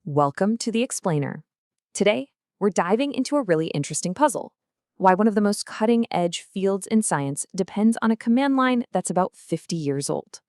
Welcome to The Explainer. Today, we're diving into a really interesting puzzle. Why one of the most cutting-edge fields in science depends on a command line that's about 50 years old.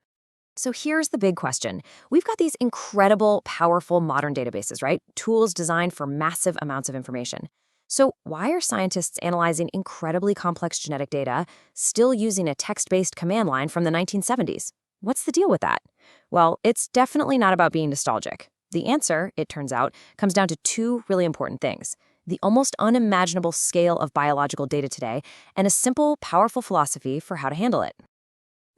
So here's the big question. We've got these incredible, powerful modern databases, right? Tools designed for massive amounts of information. So why are scientists analyzing incredibly complex genetic data still using a text-based command line from the 1970s? What's the deal with that? Well, it's definitely not about being nostalgic. The answer, it turns out, comes down to two really important things: the almost unimaginable scale of biological data today, and a simple, powerful philosophy for how to handle it.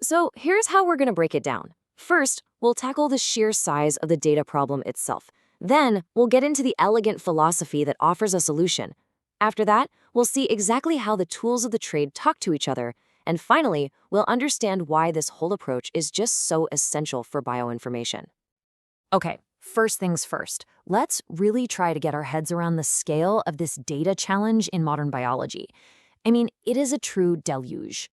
So here's how we're going to break it down. First, we'll tackle the sheer size of the data problem itself. Then, we'll get into the elegant philosophy that offers a solution. After that, we'll see exactly how the tools of the trade talk to each other. And finally, we'll understand why this whole approach is just so essential for bioinformation. Okay, first things first. Let's really try to get our heads around the scale of this data challenge in modern biology. I mean, it is a true deluge.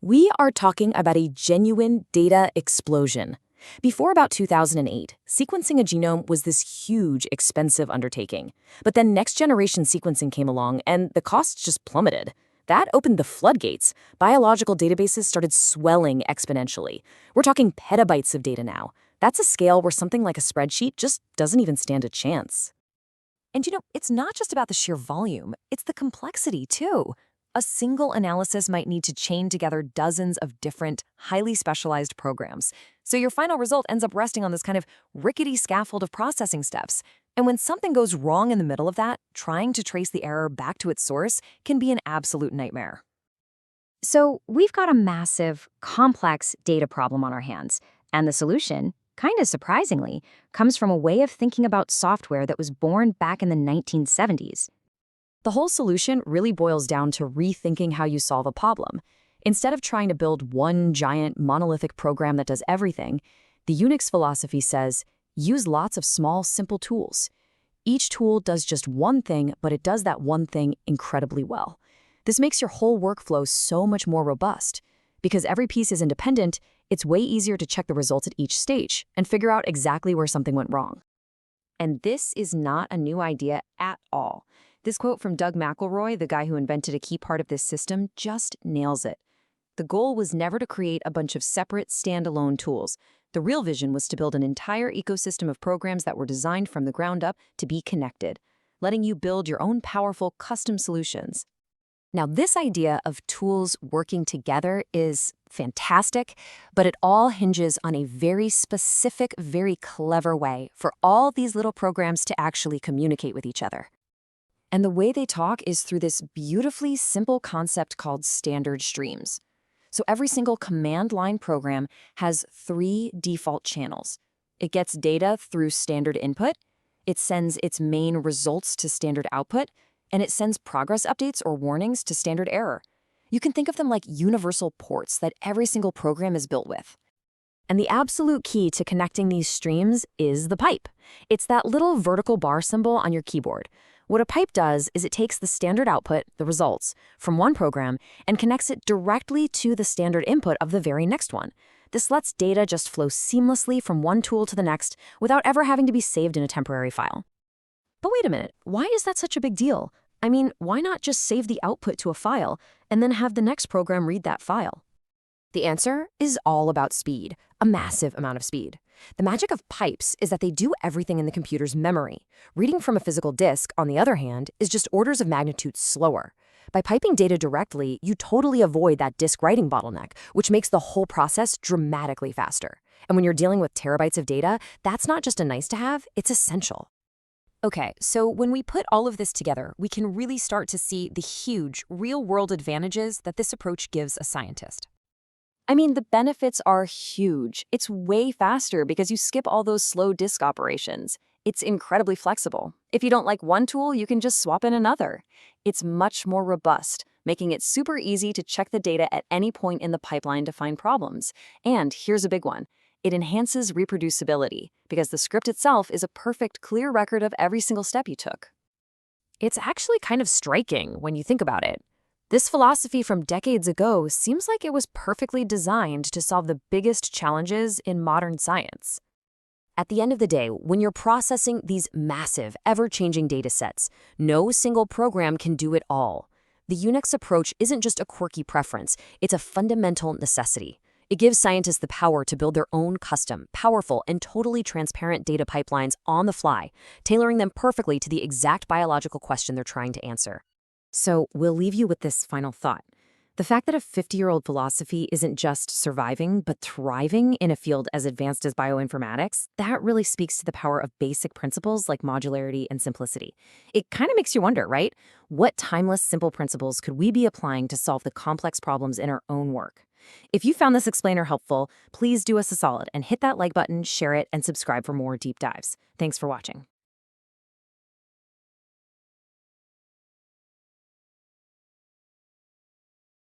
We are talking about a genuine data explosion. Before about 2008, sequencing a genome was this huge, expensive undertaking. But then next-generation sequencing came along, and the costs just plummeted. That opened the floodgates. Biological databases started swelling exponentially. We're talking petabytes of data now. That's a scale where something like a spreadsheet just doesn't even stand a chance. And it's not just about the sheer volume, it's the complexity, too. A single analysis might need to chain together dozens of different, highly specialized programs. So your final result ends up resting on this kind of rickety scaffold of processing steps. And when something goes wrong in the middle of that, trying to trace the error back to its source can be an absolute nightmare. So we've got a massive, complex data problem on our hands. And the solution, kind of surprisingly, comes from a way of thinking about software that was born back in the 1970s. The whole solution really boils down to rethinking how you solve a problem. Instead of trying to build one giant monolithic program that does everything, the Unix philosophy says, use lots of small, simple tools. Each tool does just one thing, but it does that one thing incredibly well. This makes your whole workflow so much more robust. Because every piece is independent, it's way easier to check the results at each stage and figure out exactly where something went wrong. And this is not a new idea at all. This quote from Doug McElroy, the guy who invented a key part of this system, just nails it. The goal was never to create a bunch of separate, standalone tools. The real vision was to build an entire ecosystem of programs that were designed from the ground up to be connected, letting you build your own powerful, custom solutions. Now, this idea of tools working together is fantastic, but it all hinges on a very specific, very clever way for all these little programs to actually communicate with each other. And the way they talk is through this beautifully simple concept called standard streams. So every single command line program has 3 default channels. It gets data through standard input, it sends its main results to standard output, and it sends progress updates or warnings to standard error. You can think of them like universal ports that every single program is built with. And the absolute key to connecting these streams is the pipe. It's that little vertical bar symbol on your keyboard. What a pipe does is it takes the standard output, the results, from one program and connects it directly to the standard input of the very next one. This lets data just flow seamlessly from one tool to the next without ever having to be saved in a temporary file. But wait a minute, why is that such a big deal? I mean, why not just save the output to a file and then have the next program read that file? The answer is all about speed, a massive amount of speed. The magic of pipes is that they do everything in the computer's memory. Reading from a physical disk, on the other hand, is just orders of magnitude slower. By piping data directly, you totally avoid that disk writing bottleneck, which makes the whole process dramatically faster. And when you're dealing with terabytes of data, that's not just a nice to have, it's essential. Okay, so when we put all of this together, we can really start to see the huge, real-world advantages that this approach gives a scientist. I mean, the benefits are huge. It's way faster because you skip all those slow disk operations. It's incredibly flexible. If you don't like one tool, you can just swap in another. It's much more robust, making it super easy to check the data at any point in the pipeline to find problems. And here's a big one. It enhances reproducibility because the script itself is a perfect, clear record of every single step you took. It's actually kind of striking when you think about it. This philosophy from decades ago seems like it was perfectly designed to solve the biggest challenges in modern science. At the end of the day, when you're processing these massive, ever-changing data sets, no single program can do it all. The Unix approach isn't just a quirky preference, it's a fundamental necessity. It gives scientists the power to build their own custom, powerful, and totally transparent data pipelines on the fly, tailoring them perfectly to the exact biological question they're trying to answer. So we'll leave you with this final thought. The fact that a 50-year-old philosophy isn't just surviving, but thriving in a field as advanced as bioinformatics, that really speaks to the power of basic principles like modularity and simplicity. It kind of makes you wonder, right? What timeless, simple principles could we be applying to solve the complex problems in our own work? If you found this explainer helpful, please do us a solid and hit that like button, share it, and subscribe for more deep dives. Thanks for watching.